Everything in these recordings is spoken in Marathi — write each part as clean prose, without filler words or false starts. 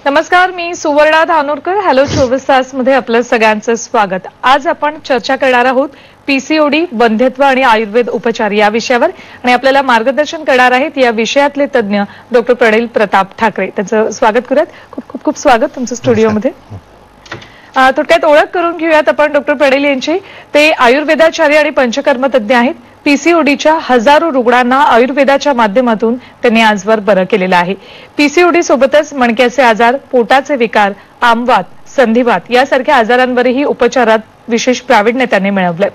नमस्कार, मी सुवर्णा धानोरकर. हॅलो 24 तास मध्ये आपलं सगळ्यांचं स्वागत. आज आपण चर्चा करणार आहोत पीसीओडी, वंध्यत्व आणि आयुर्वेद उपचार या विषयावर. आणि आपल्याला मार्गदर्शन करणार आहेत या विषयातले तज्ज्ञ डॉक्टर प्रणील प्रताप ठाकरे. त्यांचं स्वागत करूयात. खूप खूप खूप स्वागत तुमचं स्टुडिओमध्ये. थोडक्यात ओळख करून घेऊयात आपण डॉक्टर प्रणील यांची. ते आयुर्वेदाचार्य आणि पंचकर्म तज्ज्ञ आहेत. पीसीओडीच्या हजारो रुग्णांना आयुर्वेदाच्या माध्यमातून त्यांनी आजवर बरं केलेलं आहे. पीसीओडी सोबतच मणक्याचे आजार, पोटाचे विकार, आमवात, संधिवात यासारख्या आजारांवरही उपचारात विशेष प्रावीण्य त्यांनी मिळवलंय.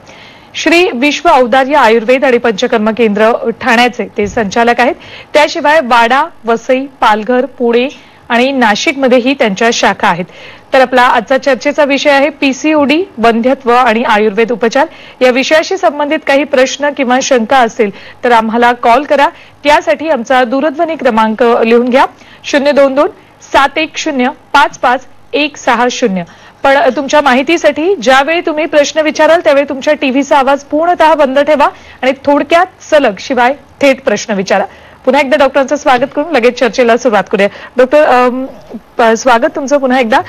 श्री विश्व औदार्य आयुर्वेद आणि पंचकर्म केंद्र ठाण्याचे ते संचालक आहेत. त्याशिवाय वाडा, वसई, पालघर, पुणे आणि नाशिकमध्येही त्यांच्या शाखा आहेत. तर आपला आजचा चर्चेचा विषय आहे पीसीओडी, वंध्यत्व आणि आयुर्वेद उपचार. या विषयाशी संबंधित काही प्रश्न किंवा शंका असेल तर आम्हाला कॉल करा. त्यासाठी आमचा दूरध्वनी क्रमांक लिहून घ्या 022-710-55-160. पण तुमच्या माहितीसाठी ज्यावेळी तुम्ही प्रश्न विचाराल त्यावेळी तुमच्या टीव्हीचा आवाज पूर्णतः बंद ठेवा आणि थोडक्यात, सलग, शिवाय थेट प्रश्न विचारा. पुन्हा एकदा डॉक्टरांचं स्वागत करून लगेच चर्चेला सुरुवात करूया. डॉक्टर, स्वागत तुमचं पुन्हा एकदा.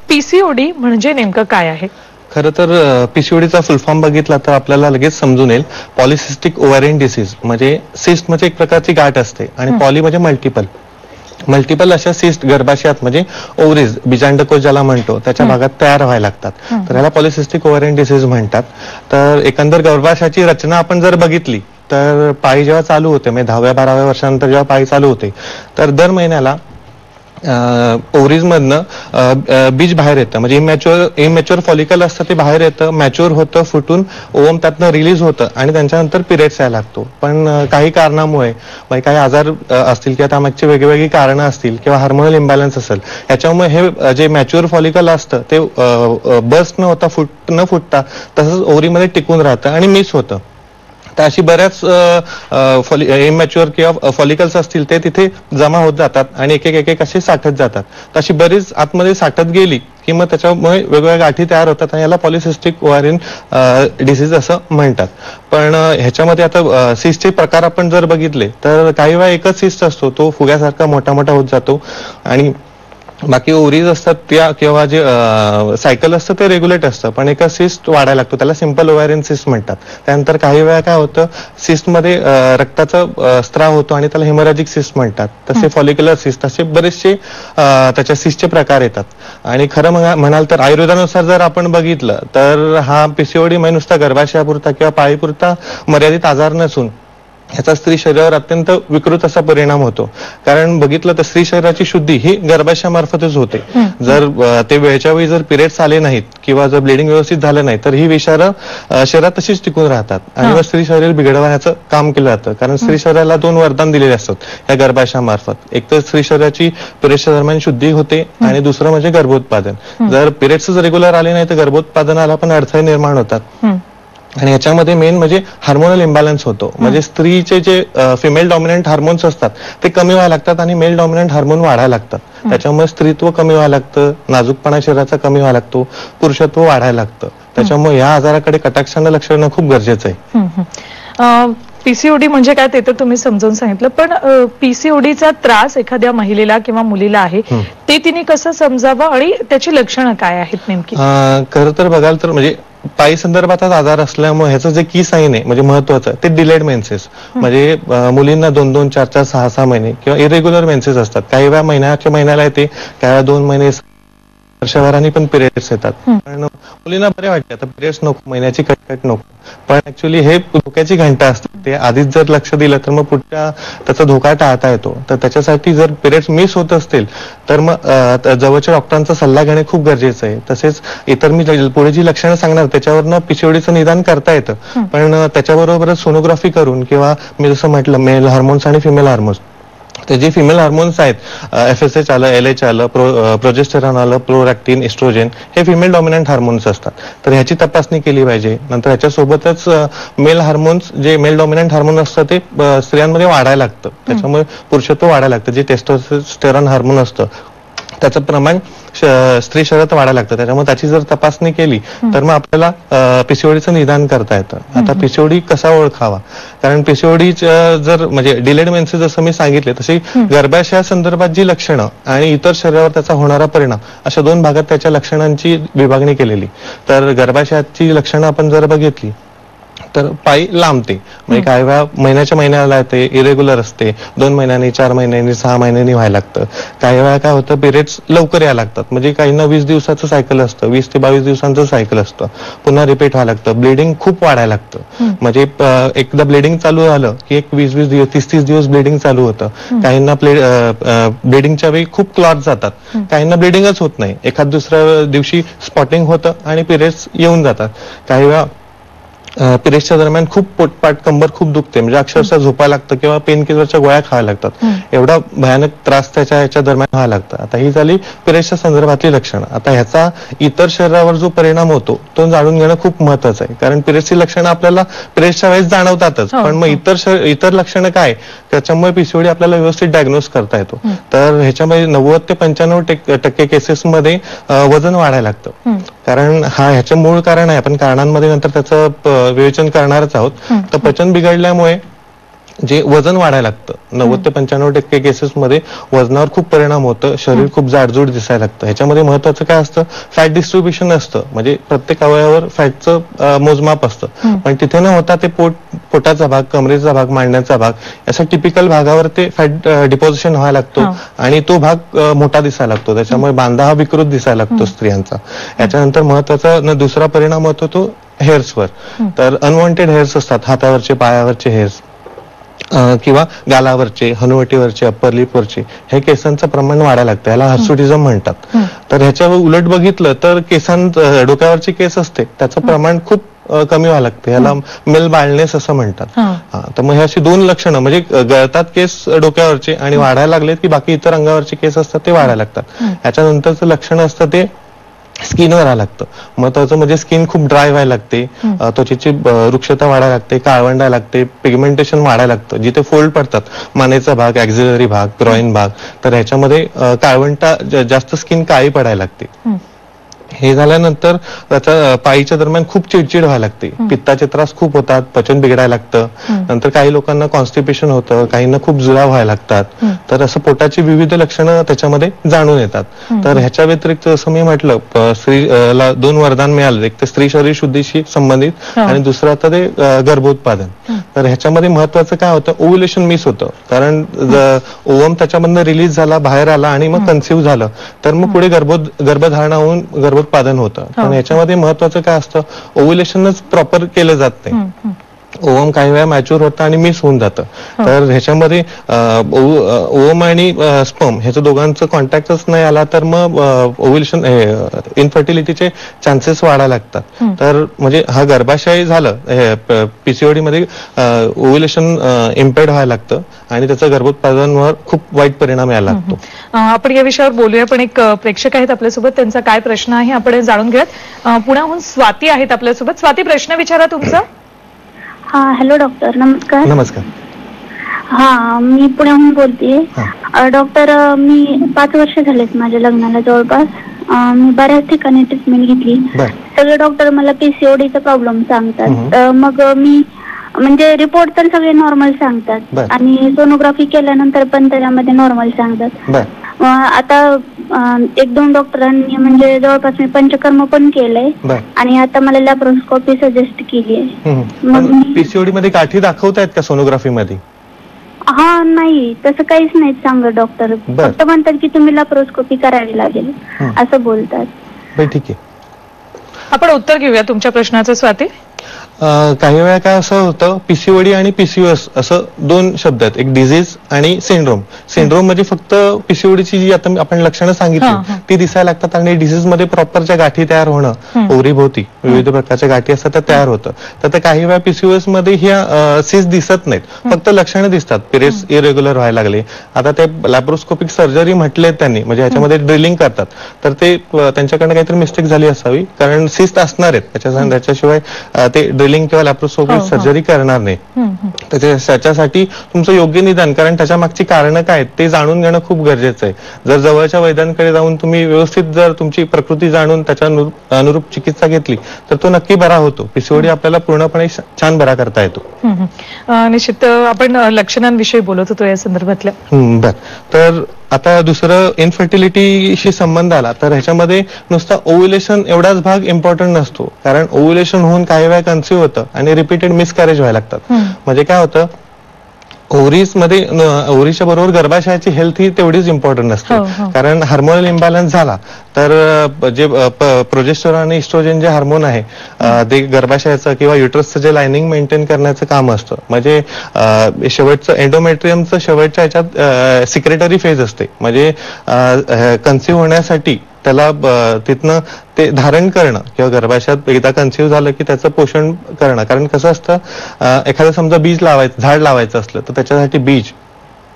पीसीओडी म्हणजे नेमकं काय आहे? खरं तर पीसीओडीचा फुल फॉर्म बघितला तर आपल्याला लगेच समजून येईल. पॉलिसिस्टिक ओव्हॅरियन डिसीज म्हणजे सिस्ट म्हणजे एक प्रकारची गाठ असते आणि पॉली म्हणजे मल्टिपल अशा सिस्ट गर्भाशयात म्हणजे ओव्हरीज, बीजांडकोश ज्याला म्हणतो त्याच्या भागात तयार व्हायला लागतात. तर याला पॉलिसिस्टिक ओव्हॅरियन डिसीज म्हणतात. तर एकंदर गर्भाशयाची रचना आपण जर बघितली तर पाळी जेव्हा चालू होते म्हणजे 10व्या-12व्या वर्षानंतर जेव्हा पाळी चालू होते तर दर महिन्याला ओव्हरीज मधनं बीज बाहेर येतं. म्हणजे इमॅच्युअर फॉलिकल असतं ते बाहेर येतं, मॅच्युअर होतं, फुटून ओव्हम त्यातनं रिलीज होतं आणि त्यांच्यानंतर पिरियड्स यायला लागतो. पण काही कारणामुळे म्हणजे काही आजार असतील किंवा त्यामागची वेगवेगळी कारणं असतील किंवा हार्मोनल इम्बॅलन्स असेल याच्यामुळे हे जे मॅच्युअर फॉलिकल असतं ते बस्ट न होता, न फुटता तसंच ओव्हरीमध्ये टिकून राहतं आणि मिस होतं. तर अशी बऱ्याच इमॅच्युअर किंवा फॉलिकल्स असतील ते तिथे जमा होत जातात आणि एक एक असे साठत जातात. तर अशी बरीच आतमध्ये साठत गेली की मग त्याच्यामुळे वेगवेगळ्या गाठी तयार होतात आणि याला पॉलिसिस्टिक ओव्हॅरियन डिसीज असं म्हणतात. पण ह्याच्यामध्ये आता सिस्टचे प्रकार आपण जर बघितले तर काही वेळा एकच सिस्ट असतो, तो फुग्यासारखा मोठा मोठा होत जातो आणि बाकी ओव्हरीज असतात त्या किंवा जे सायकल असतं ते रेग्युलेट असतं. पण एका सिस्ट वाढायला लागतो, त्याला सिंपल ओव्हॅरियन सिस्ट म्हणतात. त्यानंतर काही वेळा काय होतं, सिस्टमध्ये रक्ताचा स्त्राव होतो आणि त्याला हेमोरॅजिक सिस्ट म्हणतात. तसे फॉलिक्युलर सिस्ट असे बरेचसे त्याच्या सिस्टचे प्रकार येतात. आणि खरं म्हणाल तर आयुर्वेदानुसार जर आपण बघितलं तर हा पीसीओडी म्हणजे नुसता गर्भाशयापुरता किंवा पाळीपुरता मर्यादित आजार नसून ह्याचा स्त्री शरीरावर अत्यंत विकृत असा परिणाम होतो. कारण बघितलं तर स्त्री शरीराची शुद्धी ही गर्भाशयामार्फतच होते. जर ते वेळच्या वेळी जर पिरियड्स आले नाहीत किंवा जर ब्लिडिंग व्यवस्थित झालं नाही तर ही विषारं शरीरात तशीच टिकून राहतात आणि मग स्त्री शरीर बिघडवण्याचं काम केलं जातं. कारण स्त्री शरीराला 2 वरदान दिलेले असतात या गर्भाशयामार्फत. एक तर स्त्री शरीराची पिरियड्सच्या दरम्यान शुद्धी होते आणि दुसरं म्हणजे गर्भोत्पादन. जर पिरियड्सच रेग्युलर आले नाही तर गर्भोत्पादनाला पण अडथळे निर्माण होतात. आणि याच्यामध्ये मेन म्हणजे हार्मोनल इम्बॅलन्स होतो. म्हणजे स्त्रीचे जे फिमेल डॉमिनंट हार्मोन्स असतात ते कमी व्हायला लागतात आणि मेल डॉमिनंट हार्मोन वाढायला लागतात. त्याच्यामुळे स्त्रीत्व कमी व्हायला लागतं, नाजूकपणा शरीराचा कमी व्हायला लागतो, पुरुषत्व वाढायला लागतं. त्याच्यामुळे या आजाराकडे कटाक्षानं लक्ष देणं खूप गरजेचं आहे. पीसीओडी म्हणजे काय ते तर तुम्ही समजावून सांगितलं, पण पीसीओडीचा त्रास एखाद्या महिलेला किंवा मुलीला आहे ते तिने कसं समजावं आणि त्याची लक्षणं काय आहेत नेमकी? खरं तर बघाल तर म्हणजे पायी संदर्भात आजार असल्यामुळे ह्याचं जे की साईन आहे म्हणजे महत्वाचं ते डिलेड मेन्सेस. म्हणजे मुलींना 2-2, 4-4, 6-6 महिने किंवा इरेग्युलर मेन्सेस असतात. काही वेळा महिन्याला येते, काही वेळा 2 महिने, वर्षभराने पण पिरियड्स येतात. पण मुलींना बरे वाटते आता पिरियड्स नको, महिन्याची कटकट नको. पण ऍक्च्युअली हे धोक्याची घंटा असते. ते आधीच जर लक्ष दिलं तर मग पुढच्या त्याचा धोका टाळता येतो. तर त्याच्यासाठी जर पिरियड्स मिस होत असतील तर मग जवळच्या डॉक्टरांचा सल्ला घेणे खूप गरजेचं आहे. तसेच इतर मी पुढे जी लक्षणं सांगणार त्याच्यावरनं पीसीओडीचं निदान करता येतं. पण त्याच्याबरोबरच सोनोग्राफी करून किंवा मी जसं म्हटलं मेल हार्मोन्स आणि फिमेल हार्मोन्स, ते जे फिमेल हार्मोन्स आहेत FSH आलं, LH आलं, प्रोजेस्टेरॉन आलं, प्रोलॅक्टिन, एस्ट्रोजेन हे फिमेल डॉमिनंट हार्मोन्स असतात. तर ह्याची तपासणी केली पाहिजे. नंतर ह्याच्यासोबतच मेल हार्मोन्स जे मेल डॉमिनंट हार्मोन असतं ते स्त्रियांमध्ये वाढायला लागतं. त्याच्यामुळे पुरुषत्व वाढायला लागतं. जे टेस्टोस्टेरॉन हार्मोन असतं त्याचं प्रमाण स्त्री शरीरात वाढायला लागतं. त्याच्यामुळे त्याची जर तपासणी केली तर मग आपल्याला पीसीओडीचं निदान करता येतं. आता पीसीओडी कसा ओळखावा, कारण पीसीओडी जर म्हणजे डिलेड मेन्सेस जसं मी सांगितले तशी गर्भाशया संदर्भात जी लक्षणं आणि इतर शरीरावर त्याचा होणारा परिणाम अशा दोन भागात त्याच्या लक्षणांची विभागणी केलेली. तर गर्भाशयाची लक्षणं आपण जर बघितली तर पायी लांबते, म्हणजे काही वेळा महिन्याच्या महिन्याला येते, इरेग्युलर असते, 2 महिन्यांनी 4 महिन्यांनी 6 महिन्यांनी व्हायला लागतं. काही वेळा काय होतं, पिरियड्स लवकर यायला लागतात, म्हणजे काहींना 20 दिवसाचं सायकल असतं, 20 ते 22 दिवसांचं सायकल असतं, पुन्हा रिपीट व्हायला लागतं, ब्लिडिंग खूप वाढायला लागतं. म्हणजे एकदा ब्लिडिंग चालू झालं की एक 20-20 दिवस 30-30 दिवस ब्लिडिंग चालू होतं. काहींना ब्लिडिंगच्या वेळी खूप क्लॉट जातात, काहींना ब्लिडिंगच होत नाही, एखाद दुसऱ्या दिवशी स्पॉटिंग होतं आणि पिरियड्स येऊन जातात. काही वेळा पिरियड्सच्या दरम्यान खूप पोटपाट कंबर खूप दुखते, म्हणजे अक्षरशः झोपायला लागतं किंवा पेन किलरच्या गोळ्या खाव्या लागतात, एवढा भयानक त्रास त्याच्या दरम्यान व्हायला लागतं. आता ही झाली पिरियड्सच्या संदर्भातली लक्षणं. आता ह्याचा इतर शरीरावर जो परिणाम होतो तो जाणून घेणं खूप महत्वाचं आहे, कारण पिरियड्सची लक्षणं आपल्याला पिरियड्सच्या वेळेस जाणवतातच, पण मग इतर लक्षणं काय, त्याच्यामुळे पीसीओडी आपल्याला व्यवस्थित डायग्नोज करता येतो. तर ह्याच्यामध्ये 90 ते 95% केसेसमध्ये वजन वाढायला लागतं, कारण ह्याचं मूळ कारण आहे. आपण कारणांमध्ये नंतर त्याचं विवेचन करणारच आहोत. तर पचन बिघडल्यामुळे जे वजन वाढायला लागतं, 90 ते 95% केसेसमध्ये वजनावर खूप परिणाम होतं, शरीर खूप जाडजूड दिसायला लागतं. ह्याच्यामध्ये महत्वाचं काय असतं, फॅट डिस्ट्रीब्युशन असतं, म्हणजे प्रत्येक अवयवावर फॅटचं मोजमाप असतं, पण तिथे न होता ते पोटाचा भाग, कमरेचा भाग, मांडण्याचा भाग अशा टिपिकल भागावर ते फॅट डिपॉझिशन व्हायला लागतो आणि तो भाग मोठा दिसायला लागतो. त्याच्यामुळे बांधा हा विकृत दिसायला लागतो स्त्रियांचा. याच्यानंतर महत्वाचा दुसरा परिणाम होतो तो हेअर्सवर. तर अनवॉन्टेड हेअर्स असतात, हातावरचे, पायावरचे हेअर्स किंवा गालावरचे, हनुवटीवरचे, अप्पर लिपवरचे, हे केसांचं प्रमाण वाढायला लागतं, याला हर्सुटिझम म्हणतात. तर ह्याच्या उलट बघितलं तर डोक्यावरची केस असते त्याचं प्रमाण खूप कमी व्हायला लागतं, याला मेल बाल्डनेस असं म्हणतात. तर मग हे अशी दोन लक्षणं, म्हणजे गळतात केस डोक्यावरचे आणि वाढायला लागले की बाकी इतर अंगावरचे केस असतात ते वाढायला लागतात. याच्यानंतरचं लक्षण असतं ते स्किनवर व्हायला लागतं. महत्वाचं म्हणजे स्किन खूप ड्राय व्हायला लागते, त्वचेची वृक्षता वाढायला लागते, काळवंडायला लागते, पिगमेंटेशन वाढायला लागतं, जिथे फोल्ड पडतात, मानेचा भाग, ॲक्झिलरी भाग, ग्रॉइन भाग, तर ह्याच्यामध्ये काळवंटा जास्त स्किन काळी पडायला लागते. हे झाल्यानंतर त्याचा पायीच्या दरम्यान खूप चिडचिड व्हायला लागते, पित्ताचे त्रास खूप होतात, पचन बिघडायला लागतं, नंतर काही लोकांना कॉन्स्टिपेशन होतं, काहींना खूप जुलाब व्हायला लागतात. तर असं पोटाची विविध लक्षणं त्याच्यामध्ये जाणून येतात. तर ह्याच्या व्यतिरिक्त जसं मी म्हटलं, स्त्रीला 2 वरदान मिळालं, एक तर स्त्री शरीर शुद्धीशी संबंधित आणि दुसरं आता ते गर्भोत्पादन. तर ह्याच्यामध्ये महत्वाचं काय होतं, ओव्ह्युलेशन मिस होतं, कारण ओवम त्याच्यामधनं रिलीज झाला, बाहेर आला आणि मग कन्सिव्ह झालं तर मग पुढे गर्भधारणा होऊन गर्भोत्पादन होतं. पण याच्यामध्ये महत्वाचं काय असतं, ओव्ह्युलेशनच प्रॉपर केलं जात नाही, ओवम काही वेळा मॅच्युअर होतं आणि मिस होऊन जातं. तर ह्याच्यामध्ये ओवम आणि स्पर्म ह्याच्या दोघांचं कॉन्टॅक्टच नाही आला तर मग ओव्ह्युलेशन इनफर्टिलिटीचे चान्सेस वाढायला लागतात. तर म्हणजे हा गर्भाशय झालं, पीसीओडी मध्ये ओव्ह्युलेशन इम्पेड व्हायला लागतं आणि त्याचा गर्भोत्पादनावर खूप वाईट परिणाम यायला लागतो. आपण या विषयावर बोलूया, पण एक प्रेक्षक आहेत आपल्यासोबत, त्यांचा काय प्रश्न आहे आपण जाणून घेऊयात. पुण्याहून स्वाती आहेत आपल्यासोबत. स्वाती, प्रश्न विचारा तुमचा. हा, हॅलो डॉक्टर, नमस्कार. नमस्कार. हा, मी पुण्याहून बोलतेय. डॉक्टर, मी 5 वर्ष झालेत माझ्या लग्नाला जवळपास. मी बऱ्याच ठिकाणी ट्रीटमेंट घेतली, सगळे डॉक्टर मला पीसीओडीचा प्रॉब्लेम सांगतात. मग मी म्हणजे रिपोर्ट तर सगळे नॉर्मल सांगतात आणि सोनोग्राफी केल्यानंतर पण त्याच्यामध्ये नॉर्मल सांगतात. आता 1-2 डॉक्टरांनी म्हणजे जवळपास मी पंचकर्म पण केलंय आणि आता मला लॅप्रोस्कोपी सजेस्ट केली आहे. मग पीसीओडी मध्ये गाठी दाखवतायत का सोनोग्राफी मध्ये? हा, नाही, तसं काहीच नाही सांगत डॉक्टर, फक्त म्हणतात की तुम्ही लॅप्रोस्कोपी करावी लागेल असं बोलतात. ठीक आहे, आपण उत्तर घेऊया तुमच्या प्रश्नाचं. स्वाती, काही वेळा काय असं होतं, पीसीओडी आणि पीसीओएस असं 2 शब्द आहेत, एक डिझीज आणि सिंड्रोम. सिंड्रोम म्हणजे फक्त पीसीओडीची जी आता आपण लक्षणं सांगितली ती दिसायला लागतात आणि डिझीज मध्ये प्रॉपर ज्या गाठी तयार होणं, ओरीभोवती विविध प्रकारच्या गाठी असतात त्या तयार होतं. तर काही वेळा पीसीओएस मध्ये ह्या सिस्ट दिसत नाहीत, फक्त लक्षणं दिसतात, पिरियड्स इरेग्युलर व्हायला लागले. आता ते लॅप्रोस्कोपिक सर्जरी म्हटले त्यांनी, म्हणजे ह्याच्यामध्ये ड्रिलिंग करतात, तर ते त्यांच्याकडनं काहीतरी मिस्टेक झाली असावी, कारण सिस्ट असणार आहेत त्याच्याशिवाय ते ड्रिलिंग किंवा लॅप्रोस्कोपिक सर्जरी करणार नाही. त्याच्यासाठी तुमचं योग्य निदान, कारण त्याच्या मागची कारणं काय ते जाणून घेणं खूप गरजेचं आहे. जर जवळच्या वैद्यांकडे जाऊन तुम्ही व्यवस्थित जर तुमची प्रकृती जाणून त्याच्या अनुरूप चिकित्सा घेतली तर तो नक्की बरा होतो. पीसीओडी आपल्याला पूर्णपणे छान बरा करता येतो. निश्चित आपण लक्षणांविषयी बोलत होतो या संदर्भातल्या. बर, तर आता दुसरं इनफर्टिलिटीशी संबंध आला तर ह्याच्यामध्ये नुसता ओव्ह्युलेशन एवढाच भाग इम्पॉर्टंट नसतो, कारण ओव्ह्युलेशन होऊन काही वेळा कन्सिव्ह होतं आणि रिपीटेड मिसकॅरेज व्हायला लागतात. म्हणजे काय होतं, ओव्हरीच्या बरोबर गर्भाशयाची हेल्थ ही तेवढीच इम्पॉर्टंट असते. कारण हार्मोनल इम्बॅलन्स झाला तर जे प्रोजेस्टेरॉन आणि इस्ट्रोजन जे हार्मोन आहे ते गर्भाशयाचं किंवा युट्रसचं जे लायनिंग मेंटेन करण्याचं काम असतं. म्हणजे शेवटचं एंडोमेट्रियमचं शेवटच्या ह्याच्यात सिक्रेटरी फेज असते. म्हणजे कन्सिव्ह होण्यासाठी त्याला तिथनं ते धारण करणं किंवा गर्भाशयात एकदा कन्सिव्ह झालं की त्याचं पोषण करणं. कारण कसं असतं, एखादं समजा बीज लावायचं, झाड लावायचं असलं तर त्याच्यासाठी बीज,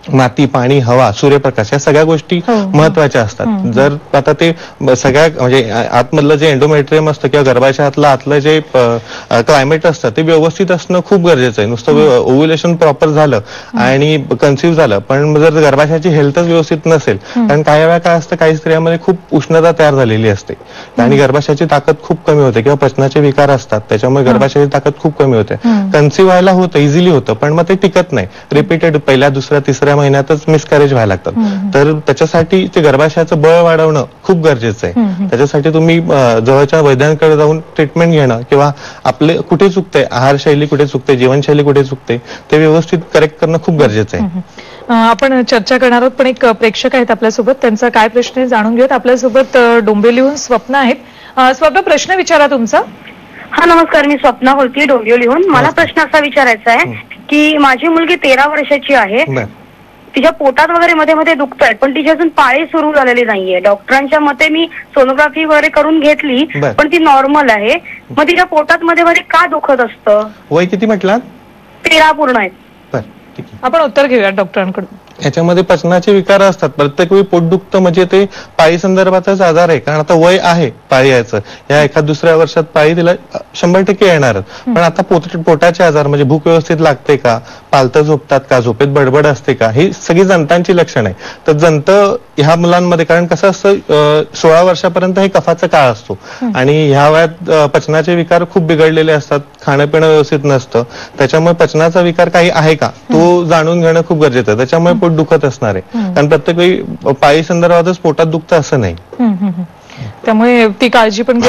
माती, पाणी, हवा, सूर्यप्रकाश या सगळ्या गोष्टी महत्वाच्या असतात. जर आता ते सगळ्या म्हणजे आतमधलं जे एंडोमेट्रियम असतं किंवा गर्भाशयातलं आतलं जे क्लायमेट असतं ते व्यवस्थित असणं खूप गरजेचं आहे. नुसतं ओव्ह्युलेशन प्रॉपर झालं आणि कन्सिव्ह झालं पण जर गर्भाशयाची हेल्थच व्यवस्थित नसेल, कारण काही वेळा काय असतं, काही स्त्रियांमध्ये खूप उष्णता तयार झालेली असते आणि गर्भाशयाची ताकद खूप कमी होते किंवा पचनाचे विकार असतात, त्याच्यामुळे गर्भाशयाची ताकद खूप कमी होते. कन्सिव्ह व्हायला होतं, इझिली होतं, पण मग ते टिकत नाही. रिपीटेड पहिल्या, दुसऱ्या, तिसऱ्या महिन्यातच मिसकॅरेज व्हायला लागतात. तर त्याच्यासाठी ते गर्भाशयाचं बळ वाढवणं खूप गरजेचं आहे. त्याच्यासाठी तुम्ही जवळच्या वैद्यांकडे जाऊन ट्रीटमेंट घेणं किंवा आपले कुठे चुकते, आहारशैली कुठे चुकते, जीवनशैली कुठे चुकते ते व्यवस्थित करेक्ट करणं खूप गरजेचं आहे. आपण चर्चा करणार आहोत, पण एक प्रेक्षक आहेत आपल्यासोबत, त्यांचा काय प्रश्न आहे जाणून घेऊयात. आपल्यासोबत डोंबिवलीहून स्वप्न आहेत. स्वप्न, प्रश्न विचारा तुमचा. हा नमस्कार, मी स्वप्ना बोलते डोंबिवलीहून. मला प्रश्न असा विचारायचा आहे की माझी मुलगी 13 वर्षाची आहे. तिच्या पोटात वगैरे मध्ये मध्ये दुखत आहे, पण तिची अजून पाळी सुरू झालेली नाहीये. डॉक्टरांच्या मते मी सोनोग्राफी वगैरे करून घेतली पण ती नॉर्मल आहे. मग तिच्या पोटात मध्ये मध्ये का दुखत असतं? वय किती म्हटलं? 13 पूर्ण आहेत. आपण उत्तर घेऊया डॉक्टरांकडून. याच्यामध्ये पचनाचे विकार असतात. प्रत्येक वेळी पोट दुखतं म्हणजे ते पाळी संदर्भाचाच आजार आहे, कारण आता वय आहे पाळी यायचं. या एखाद दुसऱ्या वर्षात पाळी तिला 100% येणारच. पण आता पोटाचे आजार म्हणजे भूक व्यवस्थित लागते का, पालतं झोपतात का, झोपेत बडबड असते का, ही सगळी जंतांची लक्षणं आहे. तर जंत ह्या मुलांमध्ये, कारण कसं असतं 16 वर्षापर्यंत हे कफाचा काळ असतो आणि ह्या वयात पचनाचे विकार खूप बिघडलेले असतात, खाणं पिणं व्यवस्थित नसतं. त्याच्यामुळे पचनाचा विकार काही आहे का तो जाणून घेणं खूप गरजेचं आहे. त्याच्यामुळे पोट दुखत असणार आहे, कारण प्रत्येक वेळी पाळी संदर्भातच पोटात दुखतं असं नाही. त्यामुळे ती काळजी पण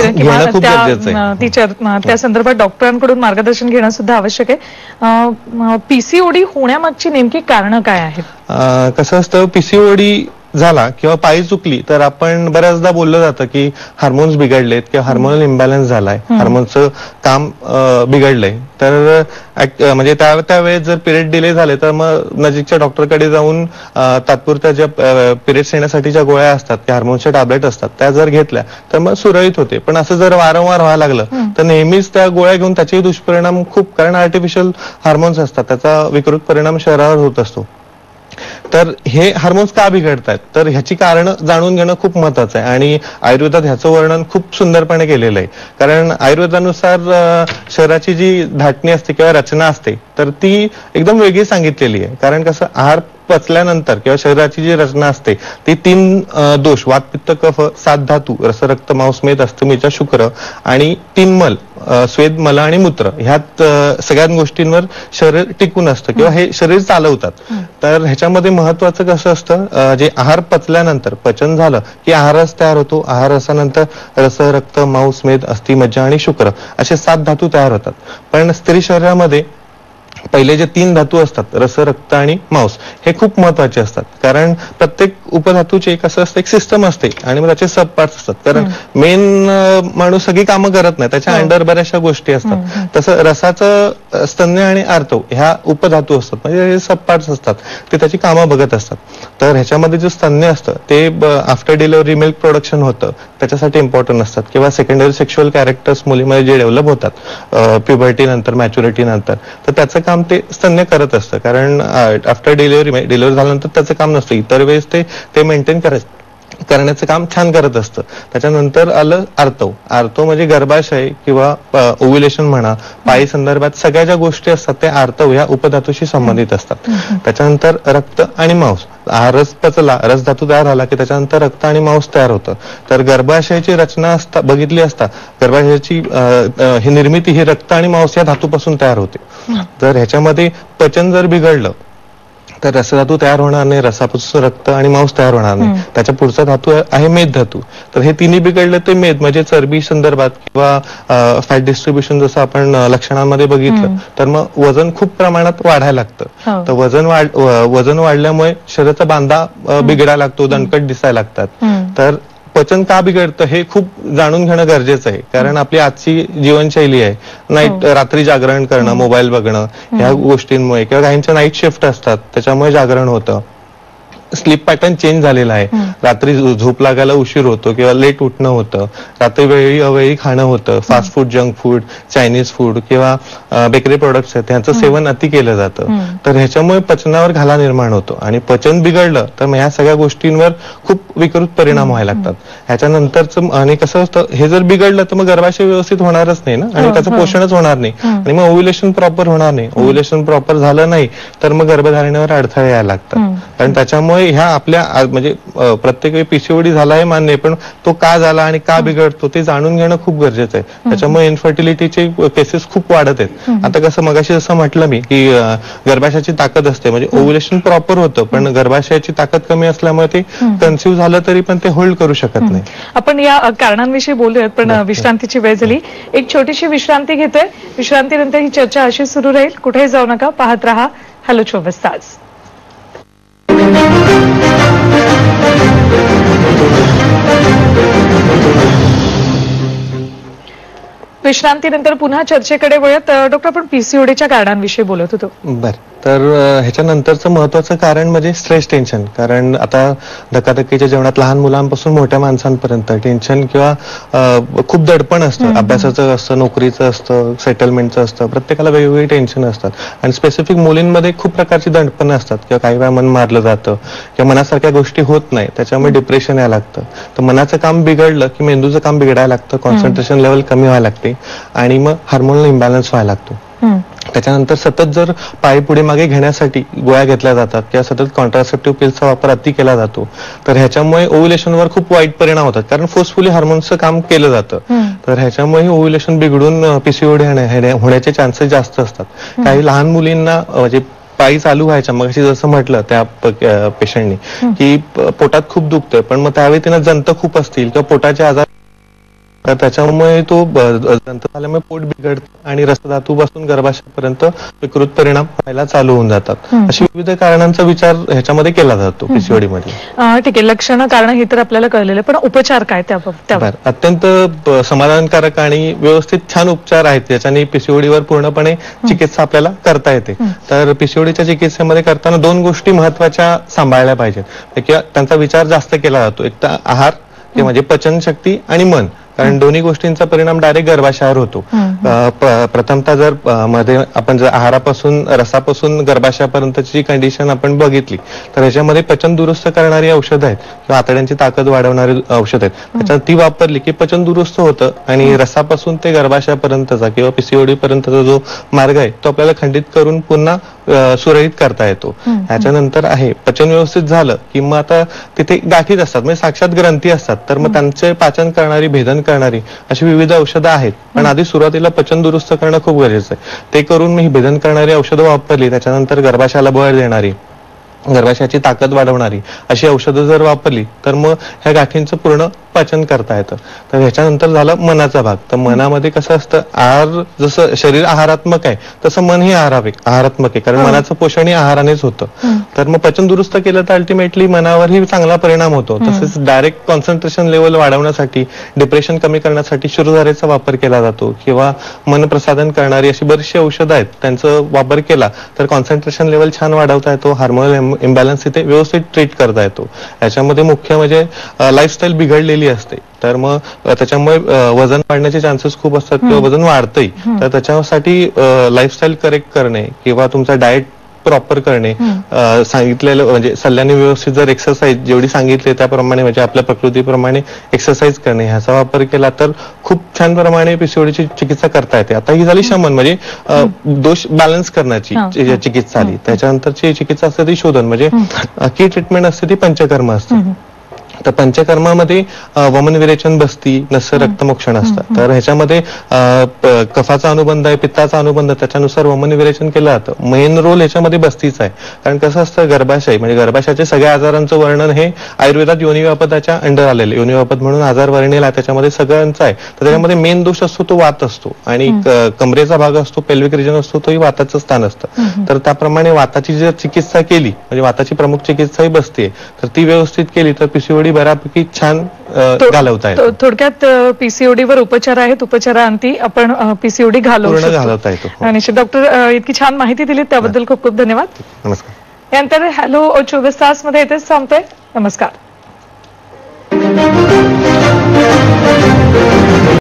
त्या संदर्भात डॉक्टरांकडून मार्गदर्शन घेणं सुद्धा आवश्यक आहे. पीसीओडी होण्यामागची नेमकी कारणं काय आहेत? कसं असतं, पीसीओडी झाला किंवा पाळी चुकली तर आपण बऱ्याचदा बोललं जातं की हार्मोन्स बिघडलेत किंवा हार्मोनल इम्बॅलन्स झालाय, हार्मोनचं काम बिघडलंय. तर म्हणजे त्यावेळेस जर पिरियड डिले झाले तर मग नजीकच्या डॉक्टरकडे जाऊन तात्पुरत्या ज्या पिरियड्स येण्यासाठीच्या गोळ्या असतात, त्या हार्मोन्सच्या टॅबलेट असतात, त्या जर घेतल्या तर मग सुरळीत होते. पण असं जर वारंवार व्हायला लागलं तर नेहमीच त्या गोळ्या घेऊन त्याचेही दुष्परिणाम खूप, कारण आर्टिफिशियल हार्मोन्स असतात, त्याचा विकृत परिणाम शरीरावर होत असतो. तर हे हार्मोन्स का बिघडतात तर ह्याची कारणं जाणून घेणं खूप महत्वाचं आहे आणि आयुर्वेदात ह्याचं वर्णन खूप सुंदरपणे केलेलं आहे. कारण आयुर्वेदानुसार शरीराची जी धाटणी असते किंवा रचना असते तर ती एकदम वेगळी सांगितलेली आहे. कारण कसं, आहार पचल्यानंतर किंवा शरीराची जी रचना असते ती 3 दोष, वात, पित्त, कफ, 7 धातू, रस, रक्त, मांस, मेद, अस्थमिचा, शुक्र आणि 3 मल, स्वेद, मल आणि मूत्र, ह्यात सगळ्या गोष्टींवर शरीर टिकून असतं किंवा हे शरीर चालवतात. तर ह्याच्यामध्ये महत्वाचं कसं असतं, जे आहार पचल्यानंतर, पचन झालं की आहारच तयार होतो. आहार रसानंतर रस, रक्त, मांस, मेद, अस्थि, मज्जा आणि शुक्र असे 7 धातू तयार होतात. पण स्त्री शरीरामध्ये पहिले जे 3 धातू असतात, रस, रक्त आणि मांस, हे खूप महत्वाचे असतात. कारण प्रत्येक उपधातूचे कसं असतं, एक सिस्टम असते आणि मग त्याचे सब पार्ट्स असतात. कारण मेन माणूस सगळी कामं करत नाही, त्याच्या अंडर बऱ्याचशा गोष्टी असतात. तसं रसाचं स्तन्य आणि आर्तव ह्या उपधातू असतात, म्हणजे हे सब पार्ट्स असतात, ते त्याची कामं बघत असतात. तर ह्याच्यामध्ये जे स्तन्य असतं ते आफ्टर डिलिव्हरी मिल्क प्रोडक्शन होतं, त्याच्यासाठी इम्पॉर्टंट असतात. किंवा सेकंडरी सेक्शुअल कॅरेक्टर्स मुलीमध्ये जे डेव्हलप होतात प्युबर्टी नंतर, मॅच्युरिटी नंतर, तर त्याचं काम ते स्तन्य करत असतं. कारण आफ्टर डिलिव्हरी झाल्यानंतर त्याचं काम नसतं, इतर वेळेस ते मेंटेन करण्याचं काम छान करत असतं. त्याच्यानंतर आलं आर्तव. आर्तव म्हणजे गर्भाशय किंवा ओव्युलेशन म्हणा, पायी संदर्भात सगळ्या ज्या गोष्टी असतात त्या आर्तव या उपधातूशी संबंधित असतात. त्याच्यानंतर रक्त आणि मांस. हा रस पचला, रसधातू तयार झाला की त्याच्यानंतर रक्त आणि मांस तयार होतं. तर गर्भाशयाची रचना बघितली असता गर्भाशयाची ही निर्मिती ही रक्त आणि मांस या धातूपासून तयार होते. तर ह्याच्यामध्ये पचन जर बिघडलं तर रसधातू तयार होणार नाही, रसापासून रक्त आणि मांस तयार होणार नाही. त्याच्या पुढचा धातू आहे मेद धातू. तर हे तिन्ही बिघडले ते मेद म्हणजे चरबी संदर्भात किंवा फॅट डिस्ट्रीब्युशन जसं आपण लक्षणांमध्ये बघितलं तर मग वजन खूप प्रमाणात वाढायला लागतं. तर वजन वाढल्यामुळे शरीराचा बांधा बिघडायला लागतो, दणकट दिसायला लागतात. तर पचन का बिघडतं हे खूप जाणून घेणं गरजेचं आहे. कारण आपली आजची जीवनशैली आहे, रात्री जागरण करणं, मोबाईल बघणं, ह्या गोष्टींमुळे किंवा काहींच्या नाईट शिफ्ट असतात त्याच्यामुळे जागरण होतं. स्लीप पॅटर्न चेंज झालेला आहे. रात्री झोप लागायला उशीर होतो किंवा लेट उठणं होतं, रात्री वेळी अवेळी खाणं होतं, fast food, junk food, Chinese food किंवा बेकरी प्रोडक्ट्स आहेत त्यांचं सेवन अति केलं जातं. तर ह्याच्यामुळे पचनावर घाला निर्माण होतो आणि पचन बिघडलं तर मग ह्या सगळ्या गोष्टींवर खूप विकृत परिणाम व्हायला लागतात. ह्याच्यानंतरच आणि कसं असतं हे जर बिघडलं तर मग गर्भाशय व्यवस्थित होणारच नाही ना आणि त्याचं पोषणच होणार नाही आणि मग ओव्युलेशन प्रॉपर होणार नाही. ओव्युलेशन प्रॉपर झालं नाही तर मग गर्भधारणेवर अडथळे यायला लागतात. कारण त्याच्यामुळे ह्या आपल्या म्हणजे प्रत्येक वेळी पीसीओडी झाला आहे मान्य, पण तो का झाला आणि का बिघडतो ते जाणून घेणं खूप गरजेचं आहे. त्याच्यामुळे इन्फर्टिलिटीचे केसेस खूप वाढत आहेत. आता कसं मगाशी जसं म्हटलं मी की गर्भाशयाची ताकद असते म्हणजे ओव्युलेशन प्रॉपर होतं पण गर्भाशयाची ताकद कमी असल्यामुळे ते कन्सिव्ह झालं तरी पण ते होल्ड करू शकत नाही. आपण या कारणांविषयी बोलूयात पण विश्रांतीची वेळ झाली. एक छोटीशी विश्रांती घेतोय. विश्रांतीनंतर ही चर्चा अशी सुरू राहील. कुठेही जाऊ नका, पाहत रहा हॅलो 24 तास. विश्रांतीनंतर पुन्हा चर्चेकडे वळूयात. डॉक्टर, आपण पीसीओडीच्या कारणांविषयी बोलत होतो. बरं, तर ह्याच्यानंतरचं महत्वाचं कारण म्हणजे स्ट्रेस टेन्शन. कारण आता धकाधकीच्या जीवनात लहान मुलांपासून मोठ्या माणसांपर्यंत टेन्शन किंवा खूप दडपण असतं, अभ्यासाचं असतं, नोकरीचं असतं, सेटलमेंटचं असतं, प्रत्येकाला वेगवेगळी टेन्शन असतात. आणि स्पेसिफिक मुलींमध्ये खूप प्रकारची दडपण असतात किंवा काही वेळा मन मारलं जातं किंवा मनासारख्या गोष्टी होत नाही, त्याच्यामुळे डिप्रेशन यायला लागतं. तर मनाचं काम बिघडलं की मेंदूचं काम बिघडायला लागतं, कॉन्सन्ट्रेशन लेवल कमी व्हायला लागते आणि मग हार्मोनल इम्बॅलन्स व्हायला लागतो. त्याच्यानंतर सतत जर पाय पुढे मागे घेण्यासाठी गोळ्या घेतल्या जातात किंवा सतत कॉन्ट्रासेप्टिव्ह पिल्सचा वापर अति केला जातो तर ह्याच्यामुळे ओव्युलेशनवर खूप वाईट परिणाम होतात. कारण फोर्सफुली हार्मोन्सचं काम केलं जातं तर ह्याच्यामुळे ओव्युलेशन बिघडून पीसीओडी होण्याचे चान्सेस जास्त असतात. काही लहान मुलींना म्हणजे पायी चालू व्हायच्या मग अशी जसं म्हटलं त्या पेशंटनी की पोटात खूप दुखतंय पण मग त्यावेळी त्यांना जंत खूप असतील किंवा पोटाचे आजार तर त्याच्यामुळे तो जंत झाल्यामुळे पोट बिघडतं आणि रसधातूपासून गर्भाशयापर्यंत विकृत परिणाम व्हायला चालू होऊन जातात. अशी विविध कारणांचा विचार ह्याच्यामध्ये केला जातो पीसीओडी मध्ये. ठीक आहे, लक्षणं कारण हे तर आपल्याला कळलेलं, पण उपचार काय त्यावर? अत्यंत समाधानकारक आणि व्यवस्थित छान उपचार आहेत ज्याच्याने पीसीओडीवर पूर्णपणे चिकित्सा आपल्याला करता येते. तर पीसीओडीच्या चिकित्सेमध्ये करताना दोन गोष्टी महत्वाच्या सांभाळल्या पाहिजेत किंवा त्यांचा विचार जास्त केला जातो. एक तर आहार म्हणजे पचनशक्ती आणि मन, कारण दोन्ही गोष्टींचा परिणाम डायरेक्ट गर्भाशयावर होतो. प्रथमतः जर मध्ये आपण जर आहारापासून रसापासून गर्भाशयापर्यंतची कंडिशन आपण बघितली तर ह्याच्यामध्ये पचन दुरुस्त करणारी औषधं आहेत किंवा आतड्यांची ताकद वाढवणारी औषध आहेत. त्याच्यात ती वापरली की पचन दुरुस्त होतं आणि रसापासून ते गर्भाशयापर्यंतचा किंवा पीसीओडी पर्यंतचा जो मार्ग आहे तो आपल्याला खंडित करून पुन्हा सुरळीत करता येतो. ह्याच्यानंतर आहे पचन व्यवस्थित झालं की मग आता तिथे गाठीच असतात म्हणजे साक्षात ग्रंथी असतात तर मग त्यांचे पाचन करणारी भेदन करणारी अशी विविध औषधं आहेत. पण आधी सुरुवातीला पचन दुरुस्त करणं खूप गरजेचं आहे. ते करून मी भेदन करणारी औषधं वापरली त्याच्यानंतर गर्भाशयाला बळ देणारी गर्भाशयाची ताकद वाढवणारी अशी औषधं जर वापरली तर मग ह्या गाठींचं पूर्ण पचन करता येतं. तर ह्याच्यानंतर झालं मनाचा भाग. तर मनामध्ये कसं असतं आहार जसं शरीर आहारात्मक आहे तसं मन ही आहारात्मक आहे कारण मनाचं पोषण ही आहारानेच होतं. तर मग पचन दुरुस्त केलं तर अल्टिमेटली मनावरही चांगला परिणाम होतो. तसेच डायरेक्ट कॉन्सन्ट्रेशन लेवल वाढवण्यासाठी डिप्रेशन कमी करण्यासाठी शिरोधारेचा वापर केला जातो किंवा मन प्रसाधन करणारी अशी बरीचशी औषधं आहेत त्यांचा वापर केला तर कॉन्सन्ट्रेशन लेवल छान वाढवता येतो, हार्मोनल इम्बॅलन्स इथे व्यवस्थित ट्रीट करता येतो. याच्यामध्ये मुख्य म्हणजे लाईफस्टाईल बिघडलेली असते तर मग त्याच्यामुळे वजन वाढण्याचे चान्सेस खूप असतात किंवा वजन वाढतंय तर त्याच्यासाठी लाईफस्टाईल करेक्ट करणे किंवा तुमचा डाएट प्रॉपर करणे, सांगितलेलं म्हणजे सल्ल्याने व्यवस्थित जर एक्सरसाइज जेवढी सांगितली त्याप्रमाणे म्हणजे आपल्या प्रकृतीप्रमाणे एक्सरसाइज करणे ह्याचा वापर केला तर खूप छान प्रमाणे पीसीओडीची चिकित्सा करता येते. आता ही झाली शमन म्हणजे दोष बॅलन्स करण्याची चिकित्सा आली. त्याच्यानंतरची चिकित्सा असते ती शोधन म्हणजे की ट्रीटमेंट असते ती पंचकर्म असते. तर पंचकर्मामध्ये वमन विरेचन, बस्ती, नस्य, रक्तमोक्षण असतं. तर ह्याच्यामध्ये कफाचा अनुबंध आहे, पित्ताचा अनुबंध, त्याच्यानुसार वमन विरेचन केलं जातं. मेन रोल ह्याच्यामध्ये बस्तीचा आहे. कारण कसं असतं गर्भाशय म्हणजे गर्भाशयाच्या सगळ्या आजारांचं वर्णन हे आयुर्वेदात योनिवापदाच्या अंडर आलेलं योनिवापद म्हणून आजार वर्णिला त्याच्यामध्ये सगळ्यांचा आहे. तर त्याच्यामध्ये मेन दोष असतो तो वात असतो आणि कमरेचा भाग असतो, पेल्विक रिजन असतो, तोही वाताचं स्थान असतं. तर त्याप्रमाणे वाताची जर चिकित्सा केली म्हणजे वाताची प्रमुख चिकित्सा ही बसते, तर ती व्यवस्थित केली तर पीसीओडी बऱ्यापैकी छान घालवता येतो. थोडक्यात पीसीओडीवर उपचार आहेत, उपचारांती आपण पीसीओडी घालवता येतो. निश्चित डॉक्टर, इतकी छान माहिती दिली त्याबद्दल खूप खूप धन्यवाद. नमस्कार. यानंतर हॅलो 24 तास मध्ये इथेच थांबतोय. नमस्कार.